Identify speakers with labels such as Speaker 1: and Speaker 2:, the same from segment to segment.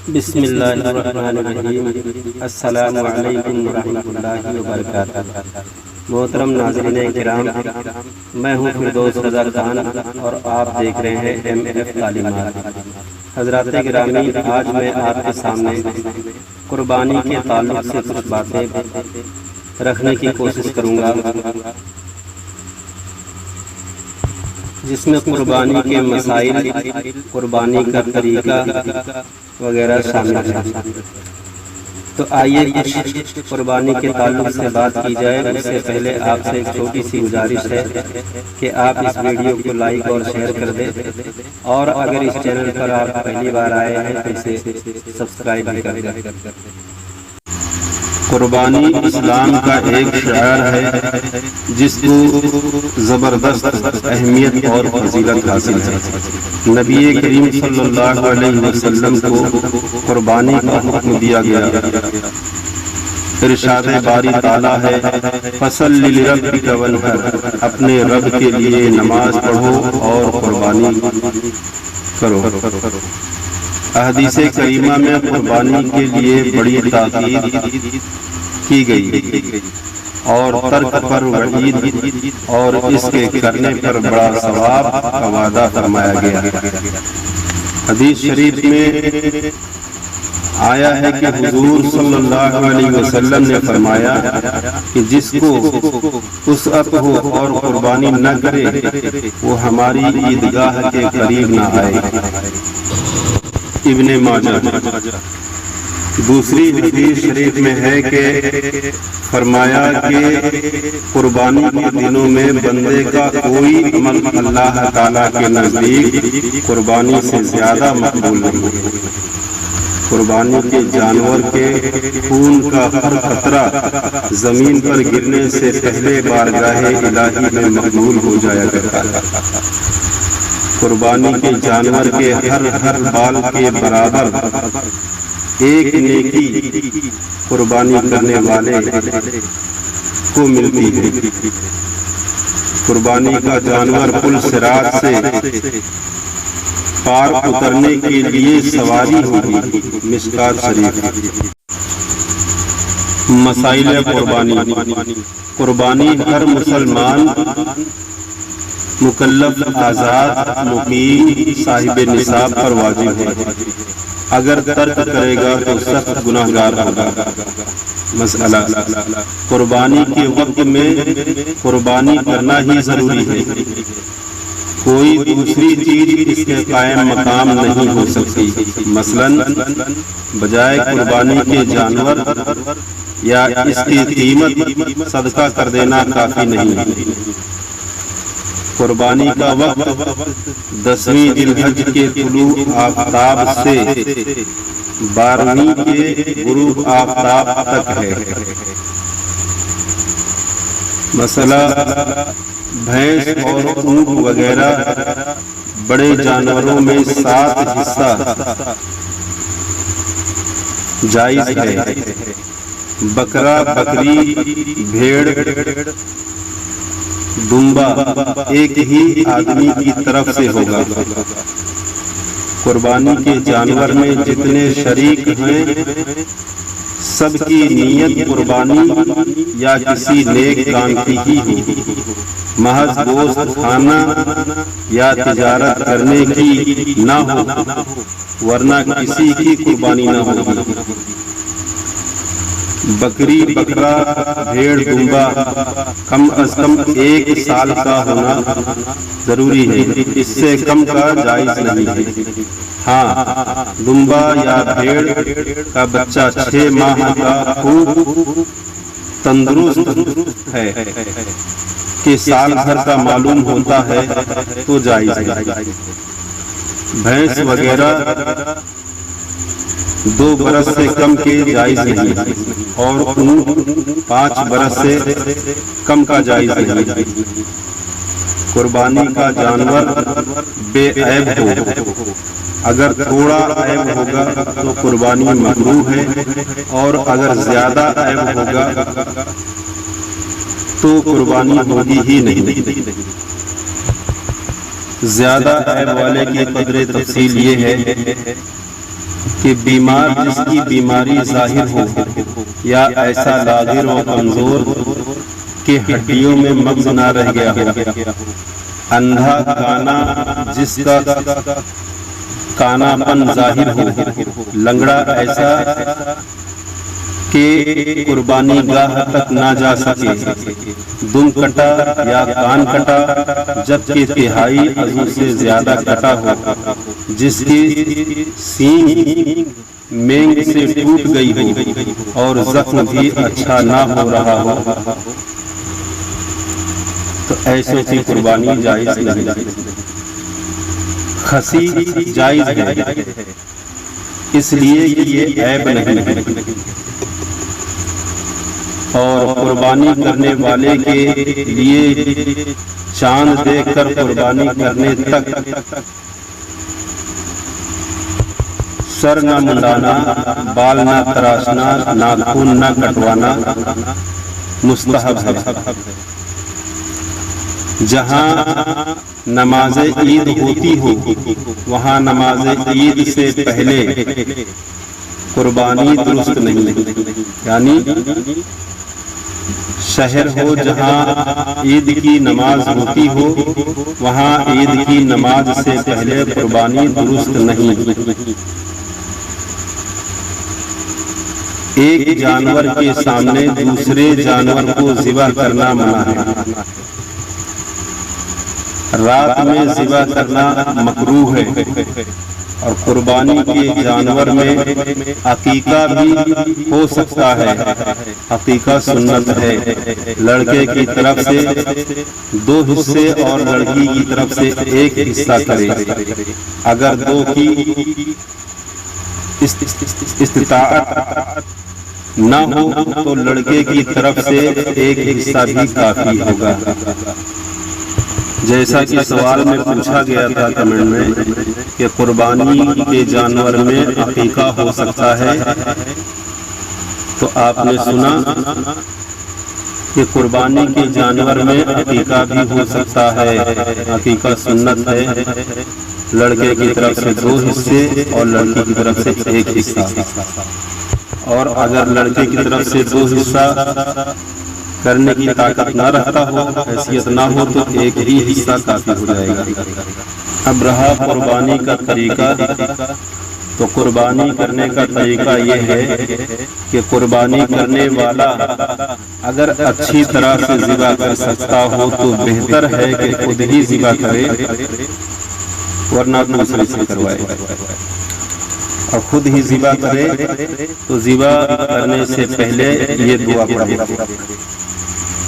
Speaker 1: بسم اللہ الرحمن الرحیم۔ السلام علیکم ورحمۃ اللہ وبرکاتہ۔ محترم ناظرین کرام، میں ہوں فردوس رضا خان اور آپ دیکھ رہے ہیں MF تعلیمات۔ حضرات گرامی، آج میں آپ کے سامنے قربانی کے تعلق سے کچھ باتیں رکھنے کی کوشش کروں گا، جس میں قربانی کے مسائل، قربانی کا طریقہ وغیرہ شامل ہے۔ تو آئیے کچھ قربانی کے تعلق سے بات کی جائے۔ اس سے پہلے آپ سے ایک چھوٹی سی گزارش ہے کہ آپ اس ویڈیو کو لائک اور شیئر کر دیں، اور اگر اس چینل پر آپ پہلی بار آئے ہیں تو اسے سبسکرائب بھی کر دیں۔ قربانی اسلام کا ایک شعار ہے جس کو زبردست اہمیت اور فضیلت حاصل ہے۔ نبی کریم صلی اللہ علیہ وسلم کو قربانی کا حکم دیا گیا۔ ارشاد باری تعالیٰ ہے، فَصَلِّ لِرَبِّكَ وَانْحَرْ، اپنے رب کے لیے نماز پڑھو اور قربانی کرو۔ احادیث کریمہ میں قربانی کے لیے بڑی تاکید کی گئی اور ترک پر وعید اور اس کے کرنے پر بڑا ثواب کا وعدہ فرمایا گیا۔ حدیث شریف میں آیا ہے کہ حضور صلی اللہ علیہ وسلم نے فرمایا کہ جس کو وسعت ہو اور قربانی نہ کرے وہ ہماری عیدگاہ کے قریب نہ آئے۔ ابن ماجہ۔ دوسری حدیث شریف میں ہے کہ فرمایا کہ قربانی کے دنوں میں بندے کا کوئی عمل اللہ تعالیٰ کے نزدیک قربانی سے زیادہ مقبول نہیں ہے۔ قربانی کے جانور کے خون کا ہر قطرہ زمین پر گرنے سے پہلے بارگاہ الہی میں مقبول ہو جایا کرتا ہے۔ قربانی کے جانور کے ہر بال کے برابر ایک نیکی قربانی کرنے والے کو ملتی ہے۔ قربانی کا جانور پل صراط سے پار اترنے کے لیے سواری ہوگی۔ مشکات شریف۔ مسائل قربانی۔ قربانی ہر مسلمان مکلف، آزاد، مقیم، صاحب نصاب پر واجب ہے۔ اگر ترک کرے گا تو سخت گناہ گار ہوگا۔ مسئلہ: قربانی کے وقت میں قربانی کرنا ہی ضروری ہے، کوئی دوسری چیز اس کے قائم مقام نہیں ہو سکتی۔ مثلاً بجائے قربانی کے جانور یا اس کی قیمت صدقہ کر دینا کافی نہیں ہے۔ قربانی کا وقت 10ویں ذی الحج کے طلوع آفتاب سے 12ویں کے غروب آفتاب تک ہے۔ مسئلہ: بھینس اور اونٹ وغیرہ بڑے جانوروں میں 7 حصہ جائز ہے۔ بکرا، بکری، بھیڑ، دمبا ایک ہی آدمی کی طرف سے ہوگا۔ قربانی کے جانور میں جتنے شریک ہیں سب کی نیت قربانی یا کسی نیک کام کی ہی ہو، محض گوشت کھانا یا تجارت کرنے کی نہ ہو، ورنہ کسی کی قربانی نہ ہوگی۔ بکری، بکرا، بھیڑ، دمبا کم از کم 1 سال کا ہونا ضروری ہے، اس سے کم کا جائز نہیں ہے۔ ہاں، دمبا یا بھیڑ کا بچہ 6 ماہ کا خوب تندرست ہے کہ سال بھر کا معلوم ہوتا ہے تو جائز ہے۔ بھینس وغیرہ 2 برس سے کم کے جائز نہیں، اور اونٹ 5 برس سے کم کا جائز نہیں۔ قربانی کا جانور بے عیب ہو، اگر تھوڑا عیب ہوگا تو قربانی مکروہ ہے، اور اگر زیادہ عیب ہوگا تو قربانی ہوگی ہی نہیں۔ زیادہ عیب والے کی قدر تفصیل یہ ہے کہ بیمار جس کی بیماری ظاہر ہو یا ایسا لاغر و کمزور کہ ہڈیوں میں مغز نہ رہ گیا ہو، اندھا کانا جس کا کانا پن ظاہر ہو، لنگڑا ایسا کہ قربانی گاہ تک نہ جا سکے، دم کٹا یا کان کٹا جبکہ تہائی عضو سے زیادہ کٹا ہو، جس کی سینگ مینگ سے ٹوٹ گئی ہو اور زخم بھی اچھا نہ ہو رہا ہو، تو ایسے کی قربانی جائز نہیں۔ خسی جائز ہے اس لیے کہ یہ عیب نہیں ہے، اور قربانی کرنے والے کے لیے چاند دیکھ کر قربانی کرنے تک سر نہ منڈانا، بال نہ تراشنا، ناخن نہ کٹوانا مستحب ہے۔ جہاں نماز عید ہوتی ہو وہاں نماز عید سے پہلے قربانی درست نہیں، یعنی شہر ہو جہاں عید کی نماز ہوتی ہو وہاں عید کی نماز سے پہلے قربانی درست نہیں۔ ایک جانور کے سامنے دوسرے جانور کو ذبح کرنا منع ہے۔ رات میں ذبح کرنا مکروہ ہے، اور قربانی کے جانور میں عقیقہ بھی ہو سکتا ہے۔ عقیقہ سنت ہے، لڑکے کی طرف سے 2 حصے اور لڑکی کی طرف سے 1 حصہ کرے۔ اگر 2 کی استطاعت نہ ہو تو لڑکے کی طرف سے 1 حصہ بھی کافی ہوگا۔ جیسا کہ سوال میں پوچھا گیا تھا کمنٹ میں کہ قربانی کے جانور میں عقیقہ ہو سکتا ہے، تو آپ نے سنا کہ قربانی کے جانور میں عقیقہ بھی ہو سکتا ہے۔ عقیقہ سنت ہے، لڑکے کی طرف سے 2 حصے اور لڑکی کی طرف سے 1 حصہ، اور اگر لڑکے کی طرف سے 2 حصہ کرنے کی طاقت نہ رکھتا ہو، حیثیت نہ ہو، تو 1 ہی حصہ کافی ہو جائے گا۔ اب رہا قربانی کا طریقہ، تو قربانی کرنے کا طریقہ یہ ہے کہ قربانی کرنے والا اگر اچھی طرح سے ذبح کر سکتا ہو تو بہتر ہے کہ خود ہی ذبح کرے، ورنہ دوسرے سے کروائے۔ اور خود ہی ذبح کرے تو ذبح کرنے سے پہلے یہ دعا پڑھے: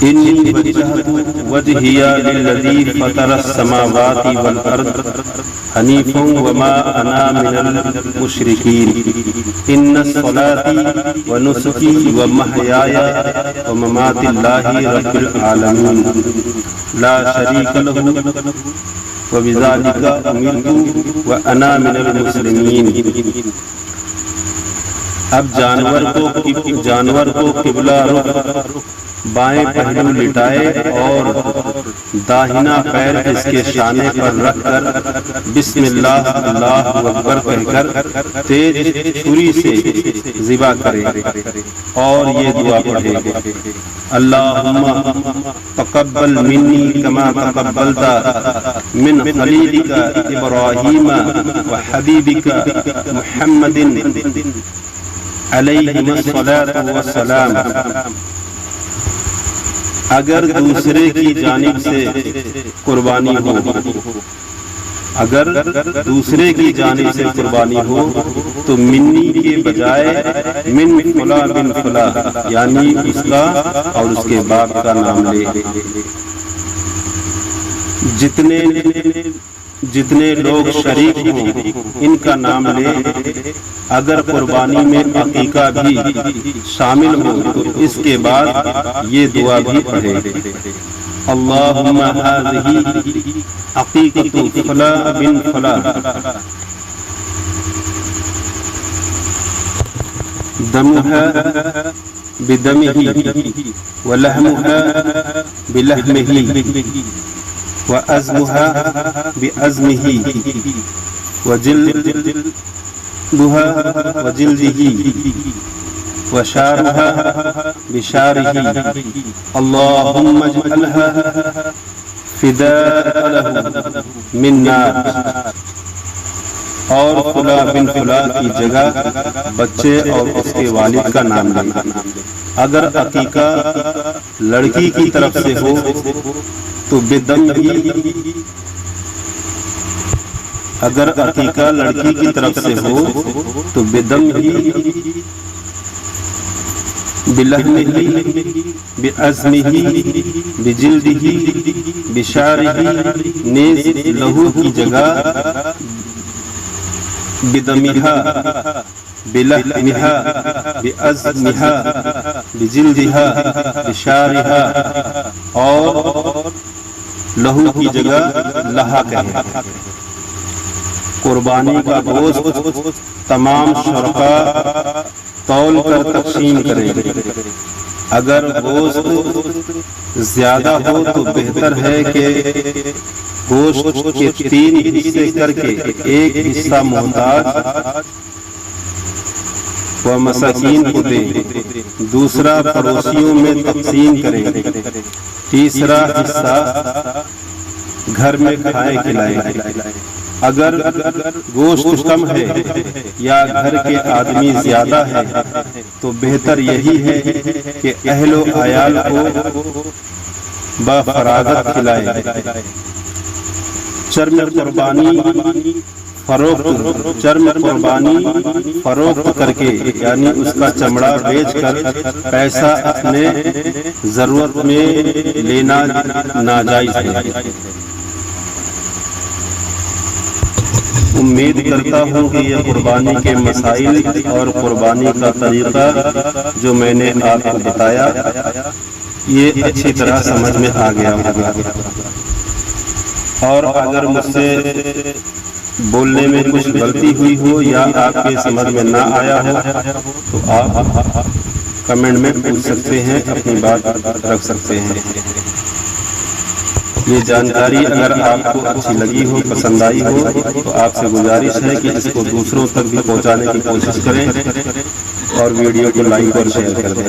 Speaker 1: انی وجہت وجہی للذی فطر السماوات والارض حنیفا وما انا من المشرکین ان الصلاۃ ونسکی ومحیای ومماتی اللہ رب العالمین لا شریک لہ وبذالک امرت وانا من المسلمین۔ اب جانور کو قبلہ رخ بائیں پہلو لٹائے اور داہنا پیر اس کے شانے پر رکھ کر بسم اللہ اللہ اکبر کہہ کر تیز چھری سے ذبح کرے اور یہ دعا پڑھے: اللہم تقبل منی کما تقبلت من خلیلک ابراہیم وحبیبک محمد علیہم الصلاۃ والسلام۔ اگر دوسرے کی جانب سے قربانی ہو، اگر دوسرے کی جانب سے قربانی ہو تو منی کے بجائے من فلاں بن فلاں، یعنی اس کا اور اس کے باپ کا نام لے۔ جتنے لوگ شریک ہوں ان کا نام لے۔ اگر قربانی میں عقیقہ بھی شامل ہو تو اس کے بعد یہ دعا بھی پڑھے: اللہم ھذہ عقیقۃ فلاں بن فلاں دمھا بدمہ ولحمھا بلحمہ وعظمھا بعظمہ وجلده وشارها بشاره اللهم اجعلها فداء له من نار، اور فلاں بن فلاں کی جگہ بچے اور اس کے والد کا نام لے۔ اگر عقیقہ لڑکی کی طرف سے ہو تو بدم ہی، اگر عقیقہ لڑکی کی طرف سے ہو تو بدم ہی، بلحمہ، بعظمہ، بجلدہ، بشارہ، نیز لہو کی جگہ بدمہا، بلحمہا، بعظمہا، بجلدہا، بشارہا، اور لہو کی جگہ لہا کہیں۔ قربانی کا گوشت تمام شرکا تول کر تقسیم کریں۔ اگر گوشت زیادہ ہو تو بہتر ہے کہ گوشت کے 3 حصے کر کے ایک حصہ محتاج و مساکین کو دیں، دوسرا پڑوسیوں میں تقسیم کریں، تیسرا حصہ گھر میں کھائے کھلائیں۔ اگر گوشت کم ہے یا گھر کے آدمی زیادہ ہے تو بہتر یہی ہے کہ اہل و عیال کو بفراغت کھلائے۔ چرم قربانی فروخت کر کے، یعنی اس کا چمڑا بیچ کر پیسہ اپنے ضرورت میں لینا ناجائز ہے۔ امید کرتا ہوں کہ یہ قربانی کے مسائل اور قربانی کا طریقہ جو میں نے آپ کو بتایا یہ اچھی طرح سمجھ میں آ گیا ہوگا، اور اگر مجھ سے بولنے میں کچھ غلطی ہوئی ہو یا آپ کے سمجھ میں نہ آیا ہو تو آپ کمنٹ میں پوچھ سکتے ہیں، اپنی بات رکھ سکتے ہیں۔ یہ جانکاری اگر آپ کو اچھی لگی ہو، پسند آئی ہو تو آپ سے گزارش ہے کہ اس کو دوسروں تک بھی پہنچانے کی کوشش کریں اور ویڈیو کو لائک اور شیئر کر دیں۔